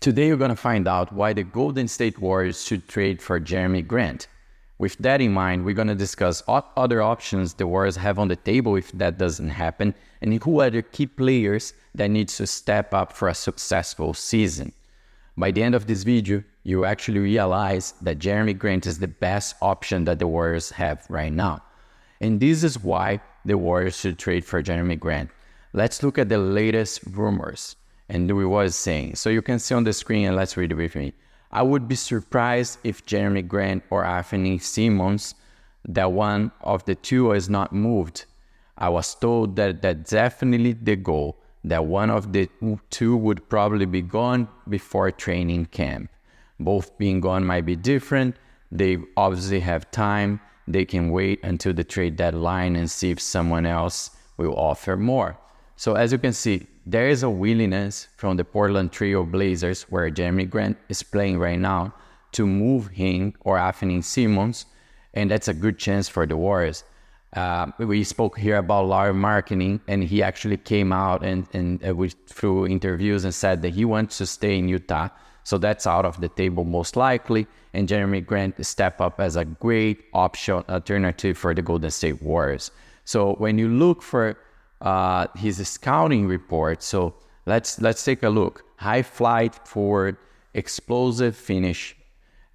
Today you're going to find out why the Golden State Warriors should trade for Jerami Grant. With that in mind, we're going to discuss other options the Warriors have on the table if that doesn't happen, and who are the key players that needs to step up for a successful season. By the end of this video, you actually realize that Jerami Grant is the best option that the Warriors have right now. And this is why the Warriors should trade for Jerami Grant. Let's look at the latest rumors and we was saying. So you can see on the screen and let's read it with me. I would be surprised if Jerami Grant or Anthony Simons, that one of the two is not moved. I was told that that's definitely the goal, that one of the two would probably be gone before training camp. Both being gone might be different. They obviously have time. They can wait until the trade deadline and see if someone else will offer more. So as you can see, there is a willingness from the Portland Trail Blazers, where Jerami Grant is playing right now, to move him or Anthony Simons, and that's a good chance for the Warriors. We spoke here about Lauri Markkanen, and he actually came out and through interviews and said that he wants to stay in Utah. So that's out of the table most likely, and Jerami Grant step up as a great option alternative for the Golden State Warriors. So when you look for his scouting report, so let's take a look. High flight forward, explosive finish,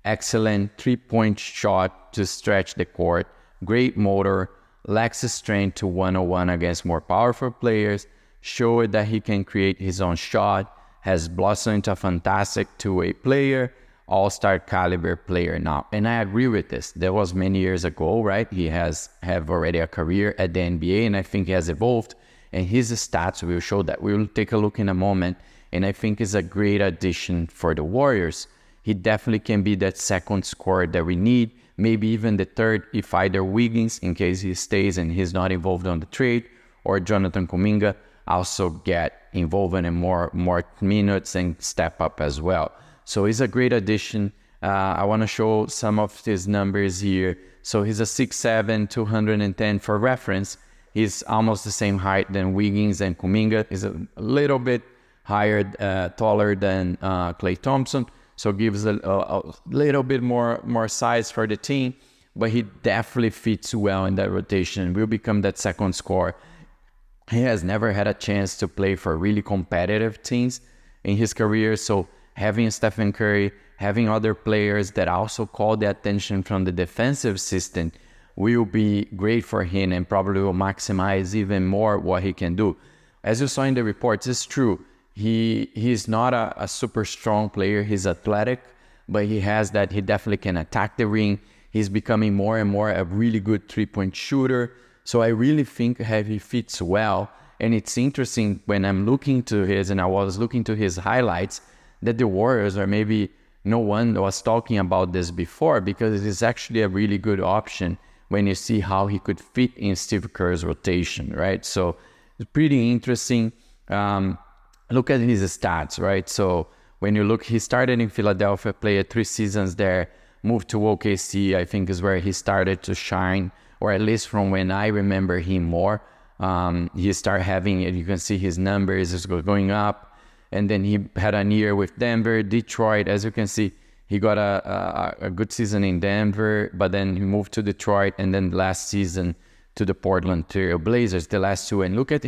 excellent three-point shot to stretch the court, great motor, lacks strength to one-on-one against more powerful players, showed that he can create his own shot, has blossomed into a fantastic two-way player, all-star caliber player now. And I agree with this. That was many years ago, right? He have already a career at the NBA, and I think he has evolved, and his stats will show that. We will take a look in a moment, and I think is a great addition for the Warriors. He definitely can be that second scorer that we need, maybe even the third if either Wiggins, in case he stays and he's not involved on the trade, or Jonathan Kuminga also get involved in more minutes and step up as well. So he's a great addition. I want to show some of his numbers here. So he's a 6'7", 210 for reference. He's almost the same height than Wiggins and Kuminga. He's a little bit higher, taller than Klay Thompson. So gives a little bit more size for the team. But he definitely fits well in that rotation. Will become that second scorer. He has never had a chance to play for really competitive teams in his career. So having Stephen Curry, having other players that also call the attention from the defensive system will be great for him and probably will maximize even more what he can do. As you saw in the reports, it's true. He's not a super strong player. He's athletic, but he definitely can attack the ring. He's becoming more and more a really good three-point shooter. So I really think he fits well. And it's interesting when I'm looking to I was looking to his highlights, that the Warriors, or maybe no one was talking about this before, because it is actually a really good option when you see how he could fit in Steve Kerr's rotation, right? So it's pretty interesting. Look at his stats, right? So when you look, he started in Philadelphia, played 3 seasons there, moved to OKC, I think is where he started to shine, or at least from when I remember him more. He started having, you can see his numbers is going up. And then he had a year with Denver, Detroit. As you can see, he got a good season in Denver, but then he moved to Detroit, and then last season to the Portland Trail Blazers, the last two. And look at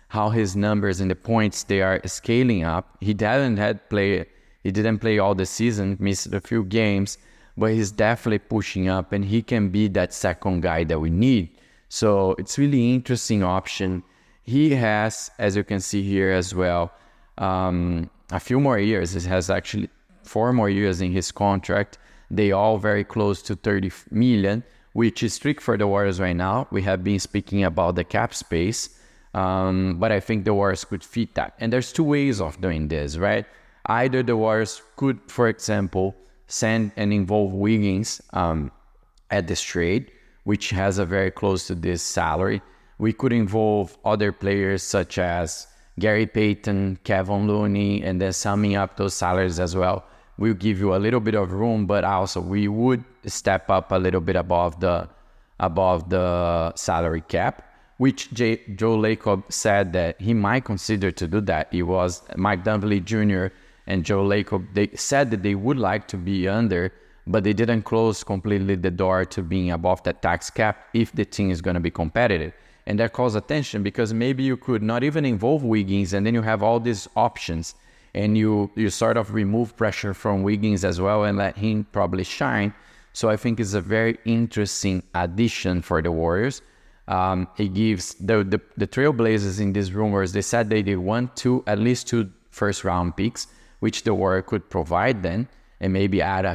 how his numbers and the points, they are scaling up. He didn't play all the season, missed a few games, but he's definitely pushing up, and he can be that second guy that we need. So it's really interesting option. He has, as you can see here as well, a few more years. He has actually 4 more years in his contract. They all very close to 30 million, which is strict for the Warriors right now. We have been speaking about the cap space, but I think the Warriors could fit that. And there's 2 ways of doing this, right? Either the Warriors could, for example, send and involve Wiggins at this trade, which has a very close to this salary. We could involve other players such as Gary Payton, Kevin Looney, and then summing up those salaries as well will give you a little bit of room, but also we would step up a little bit above the salary cap, which Joe Lacob said that he might consider to do that. It was Mike Dunleavy Jr. and Joe Lacob, they said that they would like to be under, but they didn't close completely the door to being above that tax cap if the team is going to be competitive. And that calls attention because maybe you could not even involve Wiggins, and then you have all these options, and you sort of remove pressure from Wiggins as well and let him probably shine. So I think it's a very interesting addition for the Warriors. It gives the Trailblazers in these rumors, they said they want at least 2 first-round picks, which the Warriors could provide then, and maybe add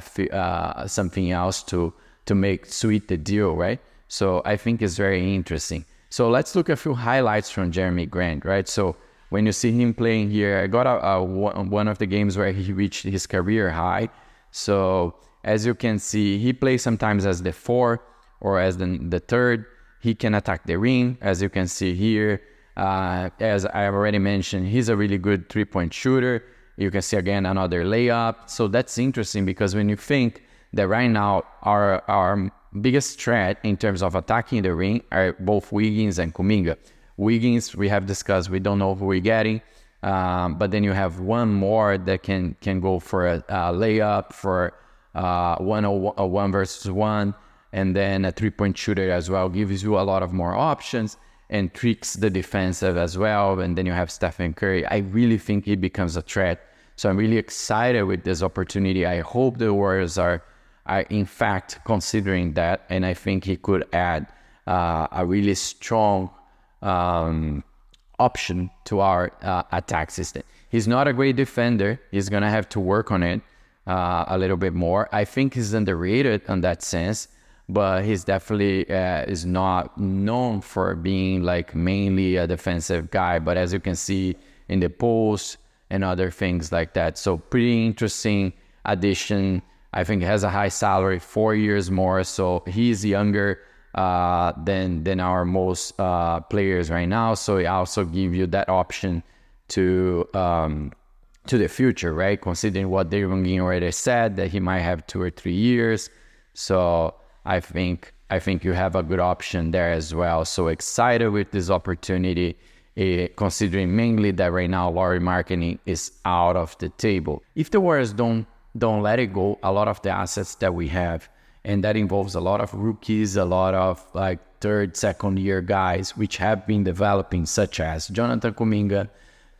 something else to sweet the deal, right? So I think it's very interesting. So let's look at a few highlights from Jerami Grant, right? So when you see him playing here, I got one of the games where he reached his career high. So as you can see, he plays sometimes as the 4 or as the 3rd. He can attack the ring, as you can see here. As I already mentioned, he's a really good 3-point shooter. You can see again another layup. So that's interesting because when you think that right now our biggest threat in terms of attacking the ring are both Wiggins and Kuminga. Wiggins, we have discussed, we don't know who we're getting. But then you have one more that can go for a layup, for a 1 versus 1, and then a 3-point shooter as well. Gives you a lot of more options and tricks the defensive as well. And then you have Stephen Curry. I really think he becomes a threat. So I'm really excited with this opportunity. I hope the Warriors are in fact considering that, and I think he could add a really strong option to our attack system. He's not a great defender. He's going to have to work on it a little bit more. I think he's underrated in that sense, but he's definitely is not known for being like mainly a defensive guy. But as you can see in the post and other things like that. So pretty interesting addition. I think he has a high salary, 4 years more. So he's younger than our most players right now. So it also gives you that option to the future, right? Considering what David already said, that he might have 2 or 3 years. So I think you have a good option there as well. So excited with this opportunity, considering mainly that right now Lauri Markkanen is out of the table. If the Warriors don't let it go, a lot of the assets that we have, and that involves a lot of rookies, a lot of like 3rd, 2nd year guys, which have been developing, such as Jonathan Kuminga,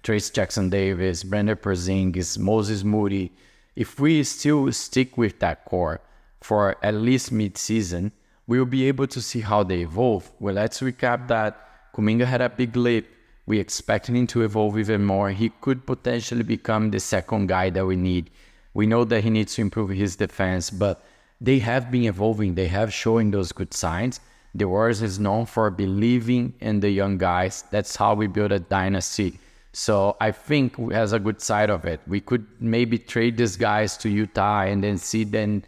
Trace Jackson-Davis, Brandon Porzingis, Moses Moody. If we still stick with that core for at least mid-season, we'll be able to see how they evolve. Well, let's recap that. Kuminga had a big leap. We expect him to evolve even more. He could potentially become the 2nd guy that we need. We know that he needs to improve his defense, but they have been evolving. They have shown those good signs. The Warriors is known for believing in the young guys. That's how we build a dynasty. So I think it has a good side of it. We could maybe trade these guys to Utah and then see them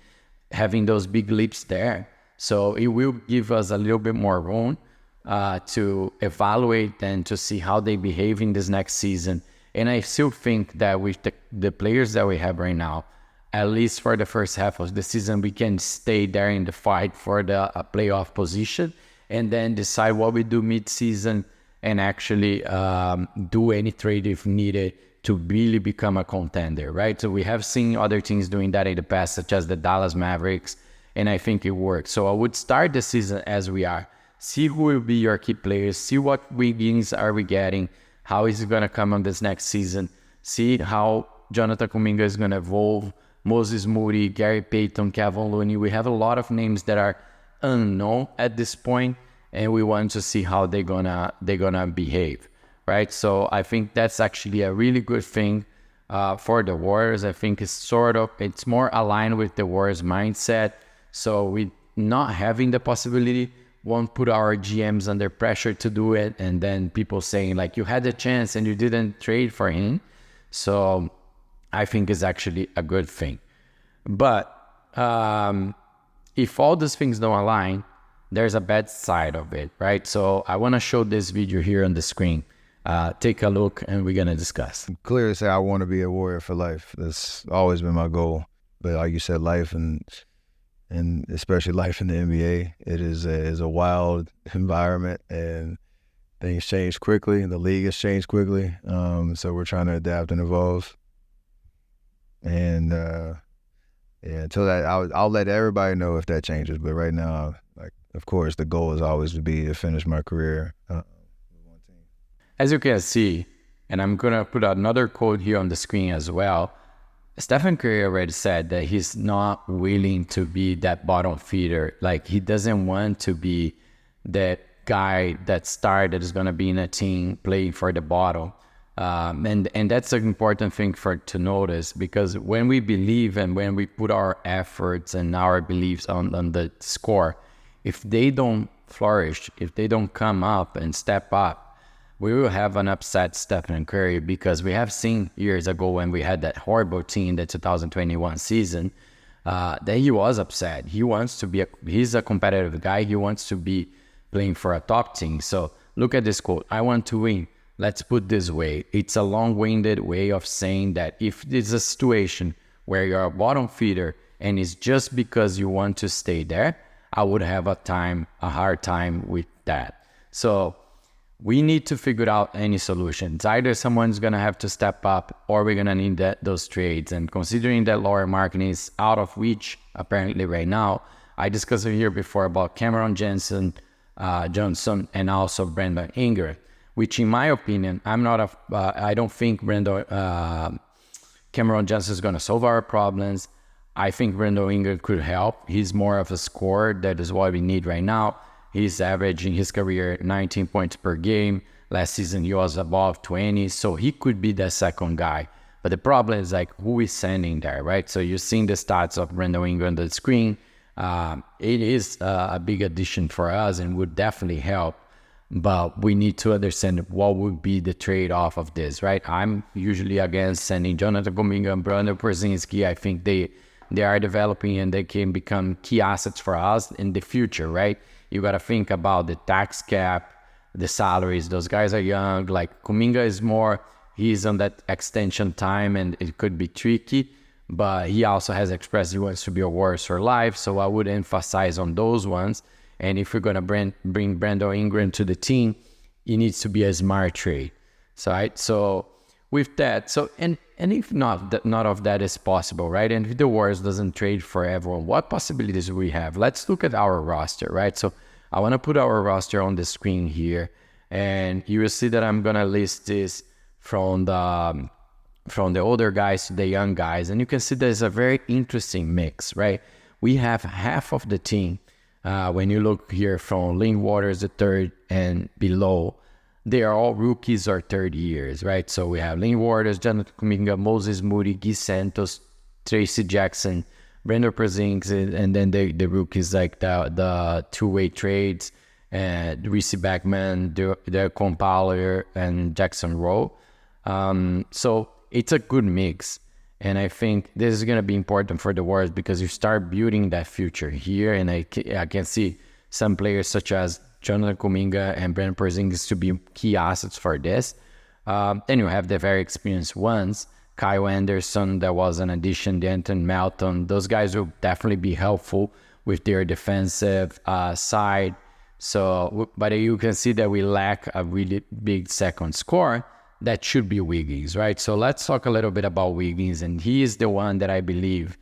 having those big leaps there. So it will give us a little bit more room to evaluate and to see how they behave in this next season. And I still think that with the players that we have right now, at least for the first half of the season, we can stay there in the fight for the playoff position, and then decide what we do mid-season and actually do any trade if needed to really become a contender, right? So we have seen other teams doing that in the past, such as the Dallas Mavericks, and I think it works. So I would start the season as we are. See who will be your key players, see what Wiggins are we getting, how is it going to come on this next season, see how Jonathan Kuminga is going to evolve, Moses Moody, Gary Payton, Kevin Looney. We have a lot of names that are unknown at this point, and we want to see how they're gonna behave, right? So I think that's actually a really good thing for the Warriors. I think it's more aligned with the Warriors mindset. So we not having the possibility won't put our GMs under pressure to do it, and then people saying like, you had the chance and you didn't trade for him. So I think it's actually a good thing. But if all those things don't align, there's a bad side of it, right? So I want to show this video here on the screen. Take a look and we're going to discuss. Clearly say I want to be a Warrior for life. That's always been my goal. But like you said, life and especially life in the NBA, it is a wild environment, and things change quickly, and the league has changed quickly. So we're trying to adapt and evolve. And yeah, until that, I'll let everybody know if that changes. But right now, like, of course, the goal is always to be to finish my career with one team. As you can see, and I'm going to put another quote here on the screen as well, Stephen Curry already said that he's not willing to be that bottom feeder. Like, he doesn't want to be that guy that is going to be in a team playing for the bottom. And that's an important thing to notice, because when we believe and when we put our efforts and our beliefs on the score, if they don't flourish, if they don't come up and step up, we will have an upset Stephen Curry, because we have seen years ago when we had that horrible team, the 2021 season, that he was upset. He wants to be he's a competitive guy. He wants to be playing for a top team. So look at this quote: "I want to win." Let's put this way. It's a long-winded way of saying that if it's a situation where you're a bottom feeder and it's just because you want to stay there, I would have a hard time with that. So we need to figure out any solutions. Either someone's going to have to step up, or we're going to need those trades. And considering that Lauri Markkanen is out of reach apparently right now, I discussed it here before about Cameron Johnson, and also Brandon Ingram, which in my opinion, I don't think Cameron Johnson is going to solve our problems. I think Brandon Ingram could help. He's more of a scorer. That is what we need right now. He's averaging his career 19 points per game. Last season, he was above 20. So he could be the second guy. But the problem is, like, who is sending there, right? So you're seeing the stats of Brandon Ingram on the screen. It is a big addition for us and would definitely help. But we need to understand what would be the trade-off of this, right? I'm usually against sending Jonathan Kuminga and Brandon Porzingis. I think they are developing and they can become key assets for us in the future, right? You got to think about the tax cap, the salaries. Those guys are young. Like, Kuminga is he's on that extension time and it could be tricky, but he also has expressed he wants to be a warrior for life. So I would emphasize on those ones. And if you're going to bring Brandon Ingram to the team, it needs to be a smart trade. So with that, and if not, none of that is possible, right? And if the Warriors doesn't trade for everyone, what possibilities do we have? Let's look at our roster, right? So I want to put our roster on the screen here, and you will see that I'm going to list this from the older guys to the young guys, and you can see there's a very interesting mix, right? We have half of the team. When you look here from Lynn Waters, the third and below, they are all rookies or third years, right? So we have Lynn Waters, Jonathan Kuminga, Moses Moody, Guy Santos, Tracy Jackson, Brandon Porzingis, and then the rookies like the two-way trades, Reese Backman, the Compiler, and Jackson Rowe. So it's a good mix. And I think this is going to be important for the Warriors because you start building that future here. And I can see some players such as Jonathan Kuminga and Brandon Porzingis to be key assets for this. Then you have the very experienced ones. Kyle Anderson, that was an addition. D'Anton Melton. Those guys will definitely be helpful with their defensive side. So, but you can see that we lack a really big second scorer. That should be Wiggins, right? So let's talk a little bit about Wiggins. And he is the one that I believe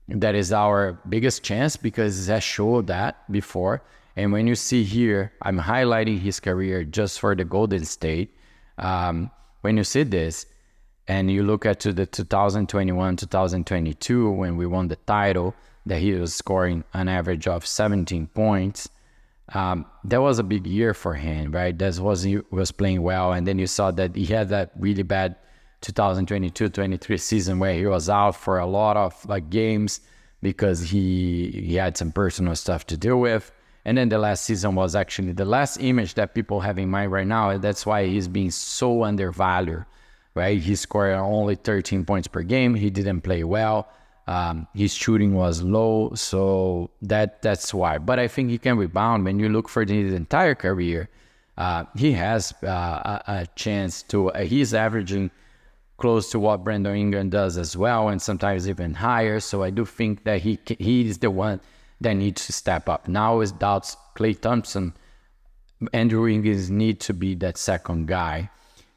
that is our biggest chance because he has showed that before. And when you see here, I'm highlighting his career just for the Golden State. When you see this and you look at to the 2021-2022 when we won the title, that he was scoring an average of 17 points. That was a big year for him, right? He was playing well, and then you saw that he had that really bad 2022-23 season where he was out for a lot of games because he had some personal stuff to deal with. And then the last season was actually the last image that people have in mind right now. And that's why he's being so undervalued, right? He scored only 13 points per game. He didn't play well. His shooting was low, so that's why. But I think he can rebound. When you look for his entire career, he has a chance to. He's averaging close to what Brandon Ingram does as well, and sometimes even higher. So I do think that he is the one that needs to step up. Now, without Klay Thompson, Andrew Wiggins needs to be that second guy,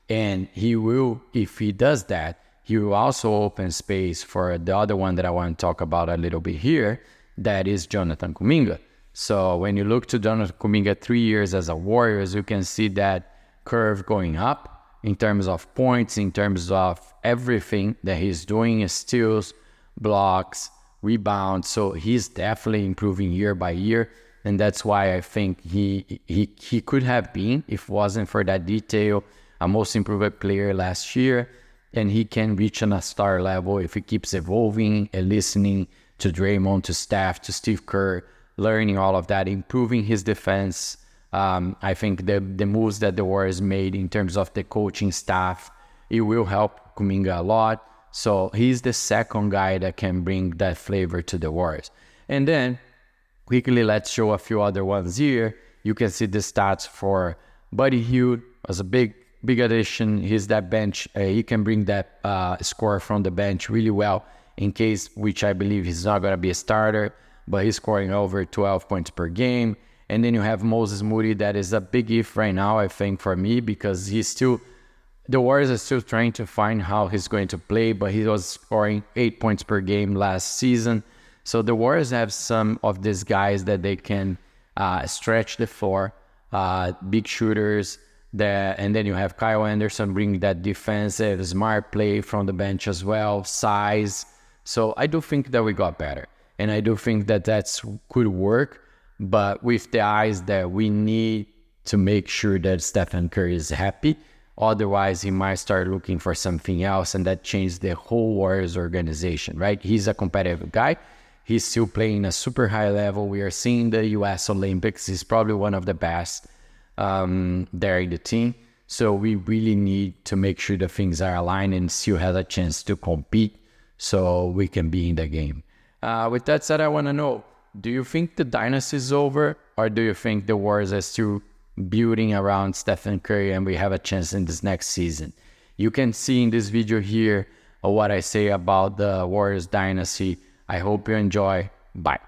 and he will. If he does that, he will also open space for the other one that I want to talk about a little bit here, that is Jonathan Kuminga. So when you look to Jonathan Kuminga 3 years as a Warriors, you can see that curve going up in terms of points, in terms of everything that he's doing, steals, blocks, rebounds. So he's definitely improving year by year. And that's why I think he could have been, if it wasn't for that detail, a most improved player last year. And he can reach on a star level if he keeps evolving and listening to Draymond, to Steph, to Steve Kerr, learning all of that, improving his defense. I think the moves that the Warriors made in terms of the coaching staff, it will help Kuminga a lot. So he's the second guy that can bring that flavor to the Warriors. And then quickly, let's show a few other ones here. You can see the stats for Buddy Hield as a big addition. He's that bench. He can bring that score from the bench really well in case, which I believe he's not going to be a starter, but he's scoring over 12 points per game. And then you have Moses Moody. That is a big if right now, I think, for me, because the Warriors are still trying to find how he's going to play, but he was scoring 8 points per game last season. So the Warriors have some of these guys that they can stretch the floor, big shooters. And then you have Kyle Anderson bringing that defensive, smart play from the bench as well, size. So I do think that we got better. And I do think that could work, but with the eyes that we need to make sure that Stephen Curry is happy. Otherwise, he might start looking for something else, and that changes the whole Warriors organization, right? He's a competitive guy. He's still playing a super high level. We are seeing the U.S. Olympics. He's probably one of the best there in the team. So we really need to make sure that things are aligned and still has a chance to compete so we can be in the game. With that said, I want to know, do you think the dynasty is over, or do you think the Warriors are still building around Stephen Curry and we have a chance in this next season? You can see in this video here what I say about the Warriors dynasty. I hope you enjoy. Bye.